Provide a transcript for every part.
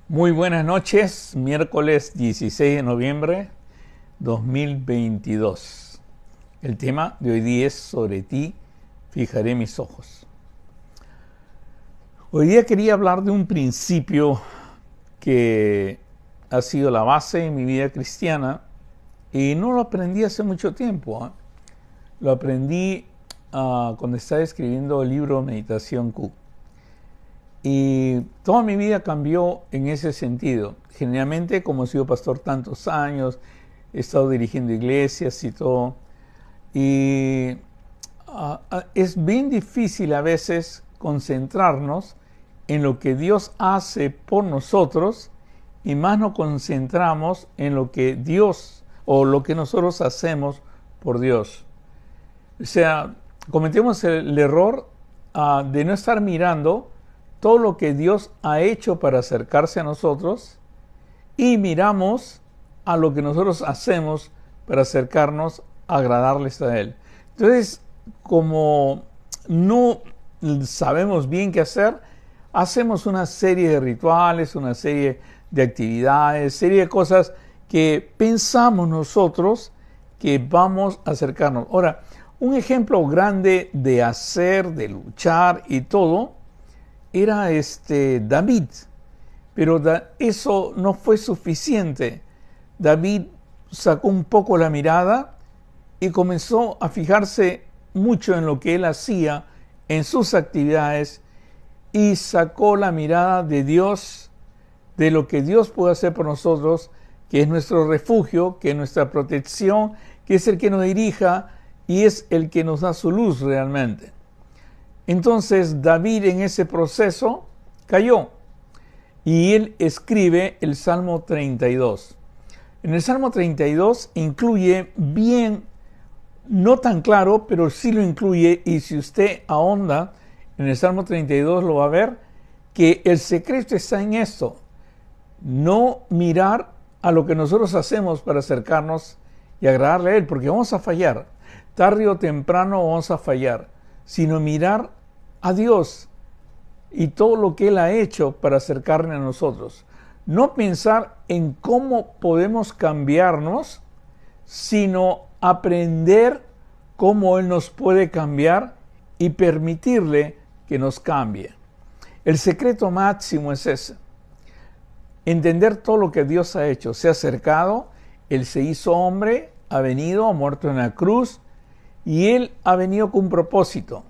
Muy buenas noches, miércoles 16 de noviembre 2022. El tema de hoy día es sobre ti fijaré mis ojos. Hoy día quería hablar de un principio que ha sido la base de mi vida cristiana y no lo aprendí hace mucho tiempo. Lo aprendí cuando estaba escribiendo el libro Meditación Q. Y toda mi vida cambió en ese sentido. Generalmente, como he sido pastor tantos años, he estado dirigiendo iglesias y todo. Y es bien difícil a veces concentrarnos en lo que Dios hace por nosotros y más nos concentramos en lo que Dios o lo que nosotros hacemos por Dios. O sea, cometemos el error de no estar mirando todo lo que Dios ha hecho para acercarse a nosotros y miramos a lo que nosotros hacemos para acercarnos a agradarles a Él. Entonces, como no sabemos bien qué hacer, hacemos una serie de rituales, una serie de actividades, serie de cosas que pensamos nosotros que vamos a acercarnos. Ahora, un ejemplo grande de hacer, de luchar y todo, era David, pero eso no fue suficiente. David sacó un poco la mirada y comenzó a fijarse mucho en lo que él hacía, en sus actividades, y sacó la mirada de Dios, de lo que Dios puede hacer por nosotros, que es nuestro refugio, que es nuestra protección, que es el que nos dirija y es el que nos da su luz realmente. Entonces David en ese proceso cayó y él escribe el Salmo 32. En el Salmo 32 incluye bien, no tan claro, pero sí lo incluye, y si usted ahonda en el Salmo 32 lo va a ver, que el secreto está en esto: no mirar a lo que nosotros hacemos para acercarnos y agradarle a Él, porque vamos a fallar, tarde o temprano vamos a fallar, sino mirar a Dios y todo lo que Él ha hecho para acercarnos a nosotros. No pensar en cómo podemos cambiarnos, sino aprender cómo Él nos puede cambiar y permitirle que nos cambie. El secreto máximo es ese: entender todo lo que Dios ha hecho. Se ha acercado, Él se hizo hombre, ha venido, ha muerto en la cruz, y Él ha venido con un propósito,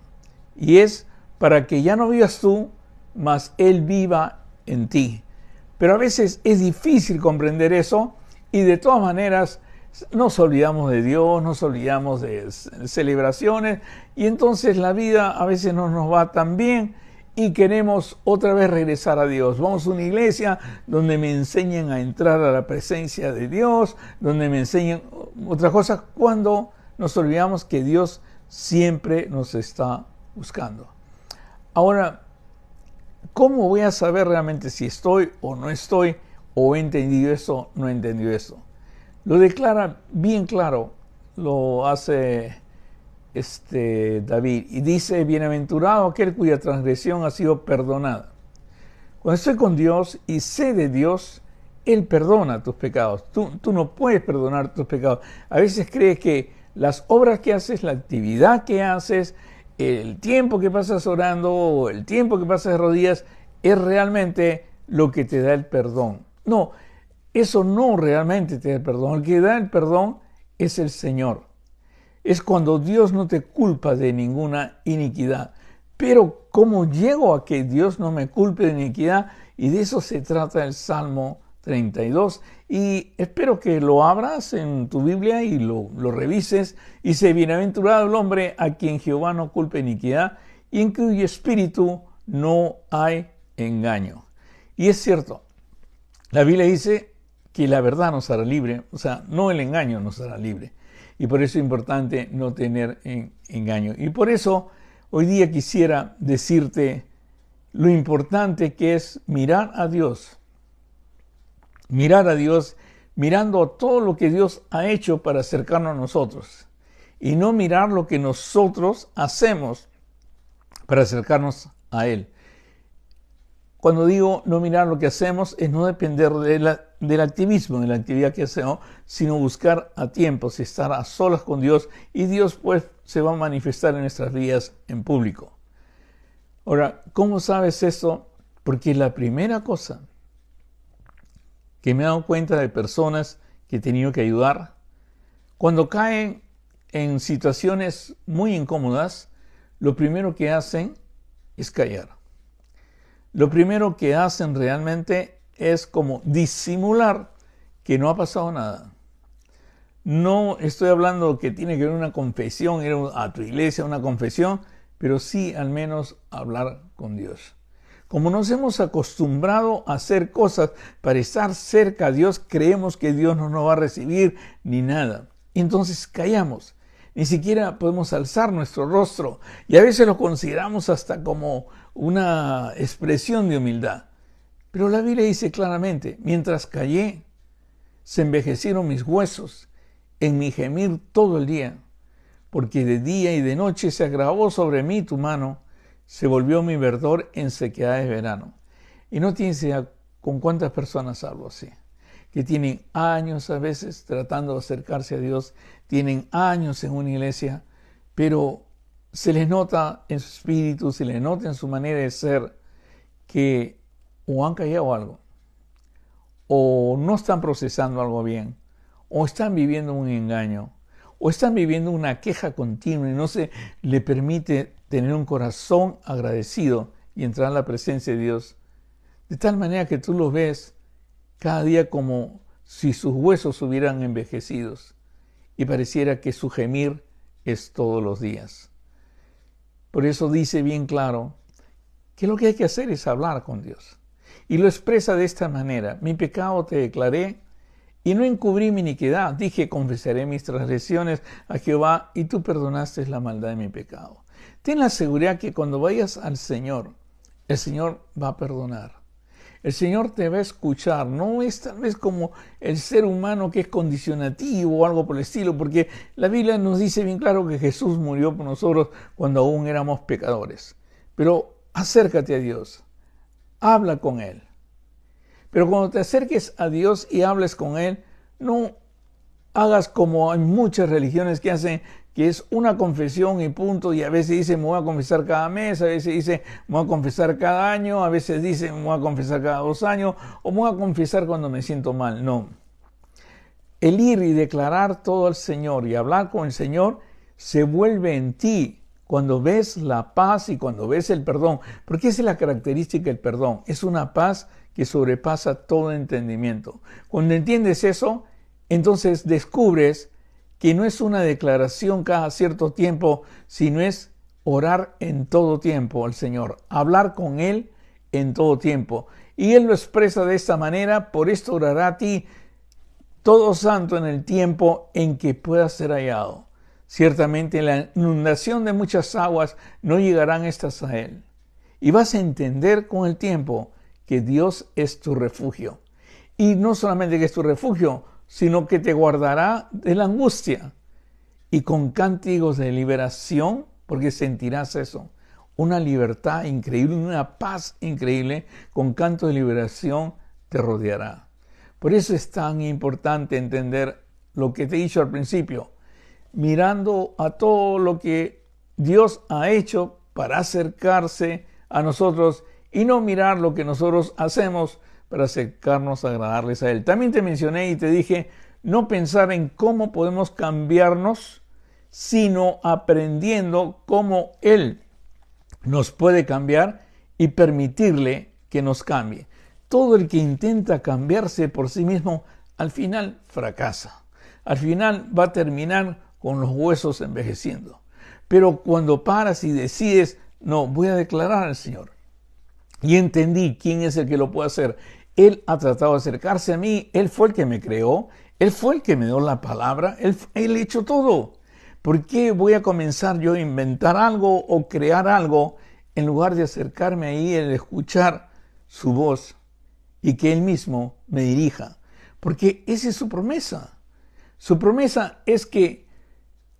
y es para que ya no vivas tú, mas Él viva en ti. Pero a veces es difícil comprender eso y de todas maneras nos olvidamos de Dios, nos olvidamos de celebraciones y entonces la vida a veces no nos va tan bien y queremos otra vez regresar a Dios. Vamos a una iglesia donde me enseñen a entrar a la presencia de Dios, donde me enseñen otras cosas, cuando nos olvidamos que Dios siempre nos está buscando. Ahora, ¿cómo voy a saber realmente si estoy o no estoy, o he entendido eso, no he entendido eso? Lo declara bien claro, lo hace David, y dice: bienaventurado aquel cuya transgresión ha sido perdonada. Cuando estoy con Dios y sé de Dios, Él perdona tus pecados. Tú no puedes perdonar tus pecados. A veces crees que las obras que haces, la actividad que haces, el tiempo que pasas orando o el tiempo que pasas de rodillas es realmente lo que te da el perdón. No, eso no realmente te da el perdón. El que da el perdón es el Señor. Es cuando Dios no te culpa de ninguna iniquidad. Pero ¿cómo llego a que Dios no me culpe de iniquidad? Y de eso se trata el Salmo 32. Y espero que lo abras en tu Biblia y lo revises. Y dice: bienaventurado el hombre a quien Jehová no culpe iniquidad y en cuyo espíritu no hay engaño. Y es cierto, la Biblia dice que la verdad nos hará libre, o sea, no el engaño nos hará libre. Y por eso es importante no tener engaño. Y por eso hoy día quisiera decirte lo importante que es mirar a Dios. Mirar a Dios, mirando todo lo que Dios ha hecho para acercarnos a nosotros. Y no mirar lo que nosotros hacemos para acercarnos a Él. cuando digo no mirar lo que hacemos, es no depender del activismo, de la actividad que hacemos, sino buscar a tiempos y estar a solas con Dios, y Dios pues se va a manifestar en nuestras vidas en público. Ahora, ¿cómo sabes esto? Porque la primera cosa que me he dado cuenta de personas que he tenido que ayudar, cuando caen en situaciones muy incómodas, lo primero que hacen es callar. Lo primero que hacen realmente es como disimular que no ha pasado nada. No estoy hablando que tiene que ver una confesión, ir a tu iglesia, una confesión, pero sí al menos hablar con Dios. Como nos hemos acostumbrado a hacer cosas para estar cerca a Dios, creemos que Dios no nos va a recibir ni nada. Entonces callamos. Ni siquiera podemos alzar nuestro rostro y a veces lo consideramos hasta como una expresión de humildad. Pero la Biblia dice claramente, mientras callé, se envejecieron mis huesos en mi gemir todo el día, porque de día y de noche se agravó sobre mí tu mano, se volvió mi verdor en sequedad de verano. Y no tienes idea con cuántas personas hablo así, que tienen años a veces tratando de acercarse a Dios, tienen años en una iglesia, pero se les nota en su espíritu, se les nota en su manera de ser, que o han callado algo, o no están procesando algo bien, o están viviendo un engaño, o están viviendo una queja continua y no se le permite tener un corazón agradecido y entrar en la presencia de Dios. De tal manera que tú los ves cada día como si sus huesos hubieran envejecidos y pareciera que su gemir es todos los días. Por eso dice bien claro que lo que hay que hacer es hablar con Dios. Y lo expresa de esta manera: mi pecado te declaré y no encubrí mi iniquidad. Dije, confesaré mis transgresiones a Jehová y tú perdonaste la maldad de mi pecado. Ten la seguridad que cuando vayas al Señor, el Señor va a perdonar. El Señor te va a escuchar. No es tal vez como el ser humano que es condicionativo o algo por el estilo, porque la Biblia nos dice bien claro que Jesús murió por nosotros cuando aún éramos pecadores. Pero acércate a Dios, habla con Él. Pero cuando te acerques a Dios y hables con Él, no hagas como hay muchas religiones que hacen, que es una confesión y punto, y a veces dicen me voy a confesar cada mes, a veces dicen me voy a confesar cada año, a veces dicen me voy a confesar cada 2 años, o me voy a confesar cuando me siento mal. No. El ir y declarar todo al Señor y hablar con el Señor se vuelve en ti cuando ves la paz y cuando ves el perdón, porque esa es la característica del perdón, es una paz que sobrepasa todo entendimiento. Cuando entiendes eso, entonces descubres que no es una declaración cada cierto tiempo, sino es orar en todo tiempo al Señor, hablar con Él en todo tiempo. Y Él lo expresa de esta manera: por esto orará a ti todo santo en el tiempo en que pueda ser hallado. Ciertamente en la inundación de muchas aguas no llegarán estas a Él. Y vas a entender con el tiempo que Dios es tu refugio. Y no solamente que es tu refugio, sino que te guardará de la angustia. Y con cánticos de liberación, porque sentirás eso, una libertad increíble, una paz increíble, con canto de liberación te rodeará. Por eso es tan importante entender lo que te he dicho al principio, mirando a todo lo que Dios ha hecho para acercarse a nosotros y no mirar lo que nosotros hacemos para acercarnos a agradarles a Él. También te mencioné y te dije no pensar en cómo podemos cambiarnos, sino aprendiendo cómo Él nos puede cambiar y permitirle que nos cambie. Todo el que intenta cambiarse por sí mismo, al final fracasa. Al final va a terminar con los huesos envejeciendo. Pero cuando paras y decides, no, voy a declarar al Señor. Y entendí quién es el que lo puede hacer. Él ha tratado de acercarse a mí, Él fue el que me creó, Él fue el que me dio la palabra, Él ha hecho todo. ¿Por qué voy a comenzar yo a inventar algo o crear algo en lugar de acercarme ahí, el escuchar su voz y que Él mismo me dirija? Porque esa es su promesa. Su promesa es que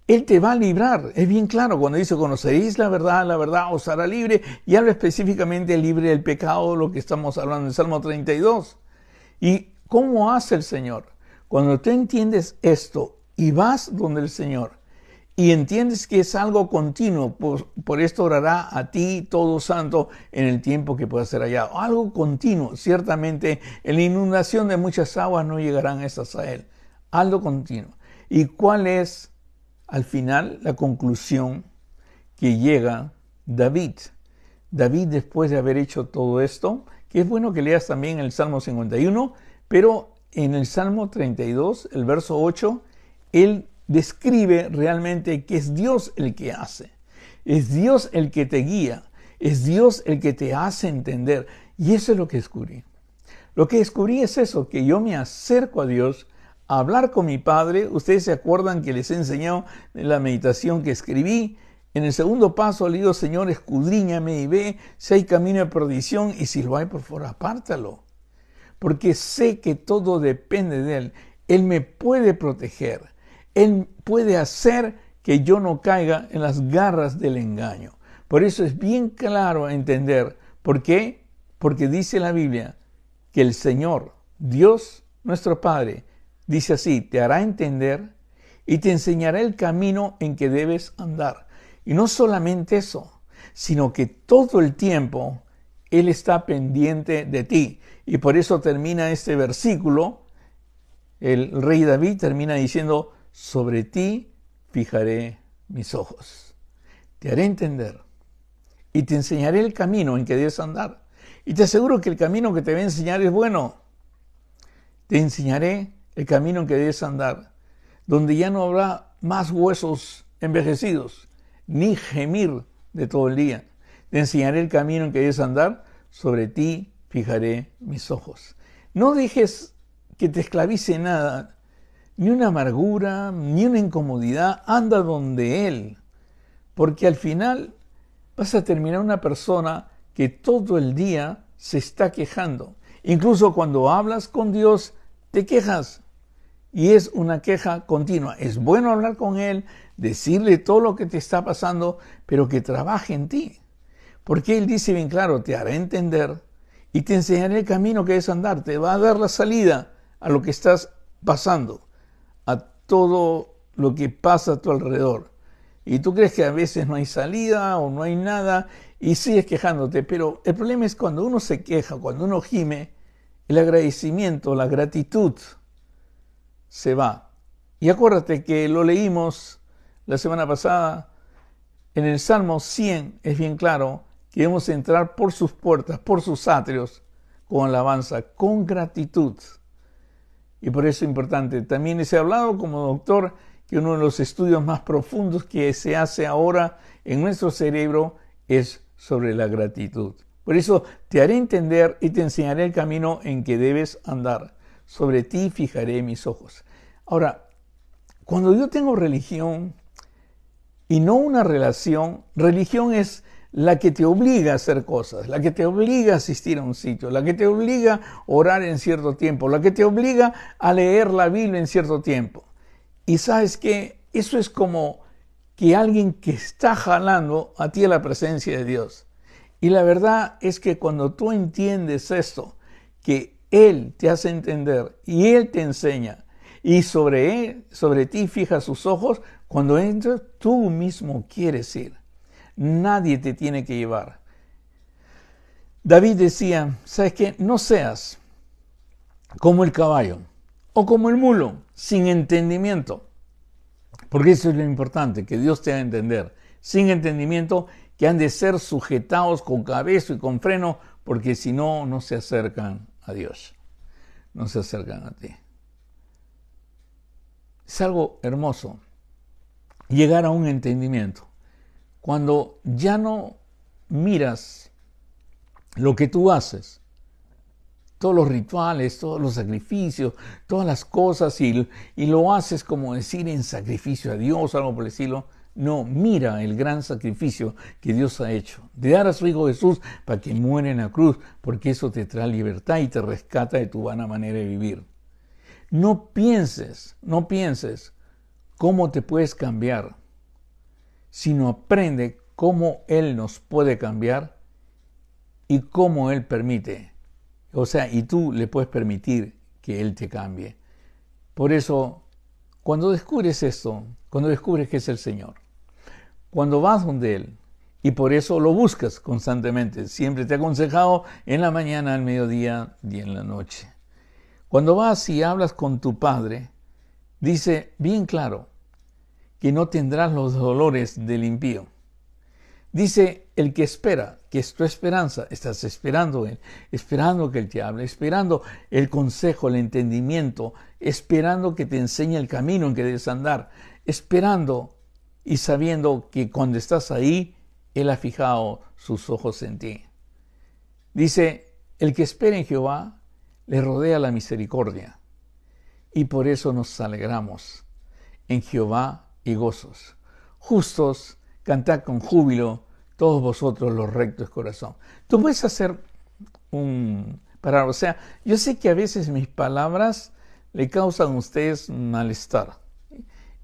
Él te va a librar. Es bien claro cuando dice, conoceréis la verdad os hará libre. Y habla específicamente libre del pecado, lo que estamos hablando en el Salmo 32. ¿Y cómo hace el Señor? Cuando tú entiendes esto y vas donde el Señor y entiendes que es algo continuo, por esto orará a ti todo santo en el tiempo que pueda ser hallado. Algo continuo. Ciertamente en la inundación de muchas aguas no llegarán estas a él. Algo continuo. ¿Y cuál es al final la conclusión que llega David? David, después de haber hecho todo esto, que es bueno que leas también el Salmo 51, pero en el Salmo 32, el verso 8, él describe realmente que es Dios el que hace. Es Dios el que te guía. Es Dios el que te hace entender. Y eso es lo que descubrí. Lo que descubrí es eso, que yo me acerco a Dios a hablar con mi Padre. Ustedes se acuerdan que les he enseñado en la meditación que escribí. En el segundo paso le digo, Señor, escudriñame y ve si hay camino de perdición y si lo hay, por favor, apártalo. Porque sé que todo depende de Él. Él me puede proteger. Él puede hacer que yo no caiga en las garras del engaño. Por eso es bien claro entender. ¿Por qué? Porque dice la Biblia que el Señor, Dios, nuestro Padre, dice así, te hará entender y te enseñará el camino en que debes andar. Y no solamente eso, sino que todo el tiempo Él está pendiente de ti. Y por eso termina este versículo, el rey David termina diciendo, sobre ti fijaré mis ojos. Te haré entender y te enseñaré el camino en que debes andar. Y te aseguro que el camino que te voy a enseñar es bueno. Te enseñaré el camino en que debes andar, donde ya no habrá más huesos envejecidos, ni gemir de todo el día. Te enseñaré el camino en que debes andar, sobre ti fijaré mis ojos. No dejes que te esclavice nada, ni una amargura, ni una incomodidad. Anda donde Él, porque al final vas a terminar una persona que todo el día se está quejando. Incluso cuando hablas con Dios, te quejas. Y es una queja continua. Es bueno hablar con Él, decirle todo lo que te está pasando, pero que trabaje en ti. Porque Él dice bien claro, te hará entender y te enseñaré el camino que debes andar. Te va a dar la salida a lo que estás pasando, a todo lo que pasa a tu alrededor. Y tú crees que a veces no hay salida o no hay nada y sigues quejándote. Pero el problema es cuando uno se queja, cuando uno gime, el agradecimiento, la gratitud se va. Y acuérdate que lo leímos la semana pasada en el Salmo 100, es bien claro que debemos entrar por sus puertas, por sus atrios, con alabanza, con gratitud. Y por eso es importante. También les he hablado como doctor que uno de los estudios más profundos que se hace ahora en nuestro cerebro es sobre la gratitud. Por eso te haré entender y te enseñaré el camino en que debes andar. Sobre ti fijaré mis ojos. Ahora, cuando yo tengo religión y no una relación, religión es la que te obliga a hacer cosas, la que te obliga a asistir a un sitio, la que te obliga a orar en cierto tiempo, la que te obliga a leer la Biblia en cierto tiempo. Y sabes que eso es como que alguien que está jalando a ti a la presencia de Dios. Y la verdad es que cuando tú entiendes esto, que Él te hace entender y Él te enseña, y sobre ti fija sus ojos, cuando entras tú mismo quieres ir. Nadie te tiene que llevar. David decía, ¿sabes qué? No seas como el caballo o como el mulo, sin entendimiento. Porque eso es lo importante, que Dios te haga entender. Sin entendimiento, que han de ser sujetados con cabeza y con freno, porque si no, no se acercan a Dios. No se acercan a ti. Es algo hermoso llegar a un entendimiento. Cuando ya no miras lo que tú haces, todos los rituales, todos los sacrificios, todas las cosas, y lo haces como decir en sacrificio a Dios, algo por decirlo. No, mira el gran sacrificio que Dios ha hecho, de dar a su Hijo Jesús para que muera en la cruz, porque eso te trae libertad y te rescata de tu vana manera de vivir. No pienses cómo te puedes cambiar. sino aprende cómo Él nos puede cambiar y cómo Él permite. O sea, y tú le puedes permitir que Él te cambie. Por eso, cuando descubres esto, cuando descubres que es el Señor, cuando vas donde Él, y por eso lo buscas constantemente, siempre te he aconsejado en la mañana, al mediodía y en la noche. Cuando vas y hablas con tu Padre, dice bien claro que no tendrás los dolores del impío. Dice el que espera, que es tu esperanza, estás esperando Él, esperando que Él te hable, esperando el consejo, el entendimiento, esperando que te enseñe el camino en que debes andar, esperando y sabiendo que cuando estás ahí, Él ha fijado sus ojos en ti. Dice, el que espera en Jehová, le rodea la misericordia, y por eso nos alegramos en Jehová y gozos. Justos, cantad con júbilo, todos vosotros los rectos de corazón. Tú puedes hacer o sea, yo sé que a veces mis palabras le causan a ustedes malestar.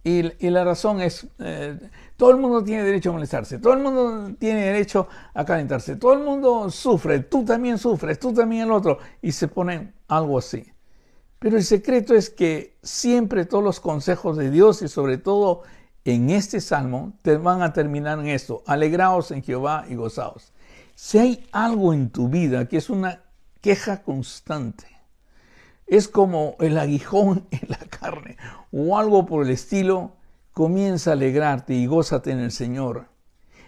Y la razón es, todo el mundo tiene derecho a molestarse, todo el mundo tiene derecho a calentarse, todo el mundo sufre, tú también sufres, tú también el otro, y se ponen algo así. Pero el secreto es que siempre todos los consejos de Dios y sobre todo en este salmo te van a terminar en esto: alegraos en Jehová y gozaos. Si hay algo en tu vida que es una queja constante, es como el aguijón en la carne o algo por el estilo, comienza a alegrarte y gózate en el Señor.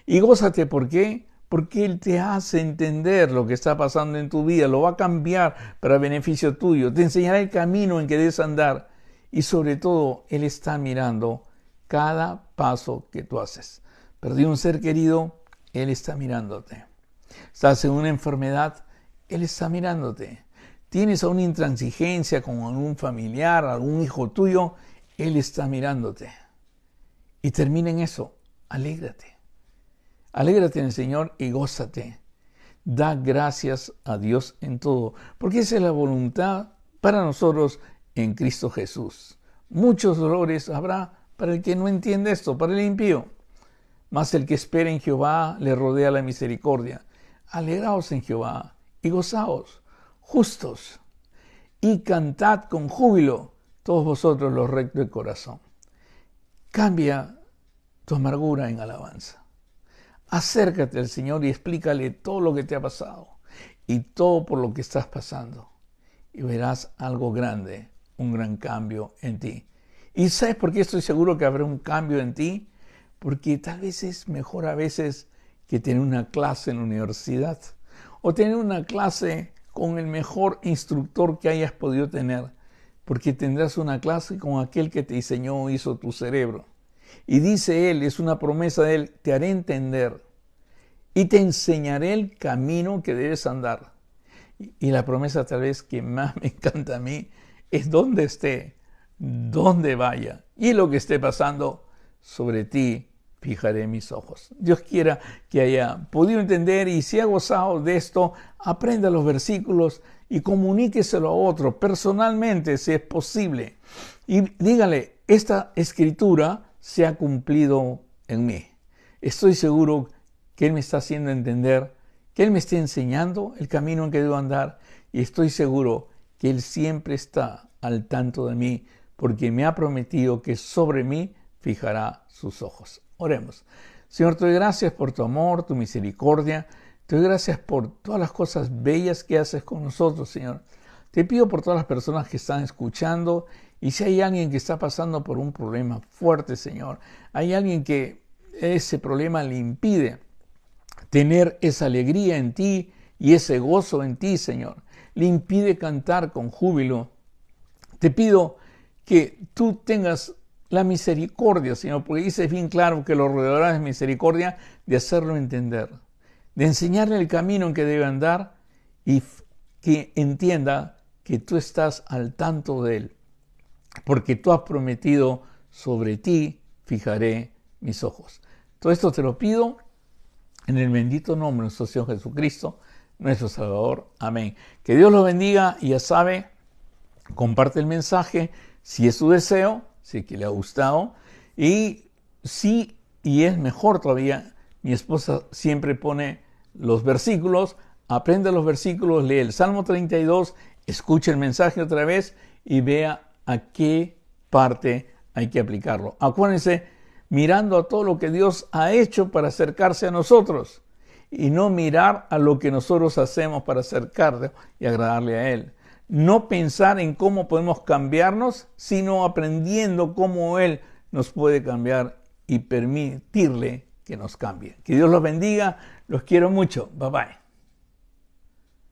Y gózate, ¿por qué? Porque Él te hace entender lo que está pasando en tu vida, lo va a cambiar para beneficio tuyo, te enseñará el camino en que debes andar y sobre todo Él está mirando cada paso que tú haces. Perdí un ser querido, Él está mirándote. Estás en una enfermedad, Él está mirándote. Tienes una intransigencia con algún familiar, algún hijo tuyo, Él está mirándote. Y termina en eso, alégrate. Alégrate en el Señor y gózate. Da gracias a Dios en todo, porque esa es la voluntad para nosotros en Cristo Jesús. Muchos dolores habrá para el que no entiende esto, para el impío. Mas el que espera en Jehová le rodea la misericordia. Alegraos en Jehová y gozaos, justos, y cantad con júbilo, todos vosotros los rectos de corazón. Cambia tu amargura en alabanza. Acércate al Señor y explícale todo lo que te ha pasado y todo por lo que estás pasando. Y verás algo grande, un gran cambio en ti. ¿Y sabes por qué estoy seguro que habrá un cambio en ti? Porque tal vez es mejor a veces que tener una clase en la universidad o tener una clase con el mejor instructor que hayas podido tener, porque tendrás una clase con aquel que te diseñó, hizo tu cerebro. Y dice Él, es una promesa de Él, te haré entender y te enseñaré el camino que debes andar. Y la promesa tal vez que más me encanta a mí es donde esté, donde vaya y lo que esté pasando, sobre ti fijaré mis ojos. Dios quiera que haya podido entender y si ha gozado de esto, aprenda los versículos y comuníqueselo a otro personalmente si es posible. Y dígale, esta escritura se ha cumplido en mí. Estoy seguro que Él me está haciendo entender, que Él me está enseñando el camino en que debo andar y estoy seguro que Él siempre está al tanto de mí porque me ha prometido que sobre mí fijará sus ojos. Oremos. Señor, te doy gracias por tu amor, tu misericordia. Te doy gracias por todas las cosas bellas que haces con nosotros, Señor. Te pido por todas las personas que están escuchando y si hay alguien que está pasando por un problema fuerte, Señor, hay alguien que ese problema le impide tener esa alegría en ti y ese gozo en ti, Señor, le impide cantar con júbilo. Te pido que tú tengas la misericordia, Señor, porque dices bien claro que lo rodearás de misericordia, de hacerlo entender, de enseñarle el camino en que debe andar y que entienda que tú estás al tanto de él, porque tú has prometido, sobre ti fijaré mis ojos. Todo esto te lo pido en el bendito nombre de nuestro Señor Jesucristo, nuestro Salvador. Amén. Que Dios los bendiga y ya sabe, comparte el mensaje si es su deseo, si es que le ha gustado. Y si Y es mejor todavía, mi esposa siempre pone los versículos, aprende los versículos, lee el Salmo 32, escucha el mensaje otra vez y vea a qué parte hay que aplicarlo. Acuérdense, mirando a todo lo que Dios ha hecho para acercarse a nosotros y no mirar a lo que nosotros hacemos para acercarle y agradarle a Él. No pensar en cómo podemos cambiarnos, sino aprendiendo cómo Él nos puede cambiar y permitirle que nos cambie. Que Dios los bendiga. Los quiero mucho. Bye bye.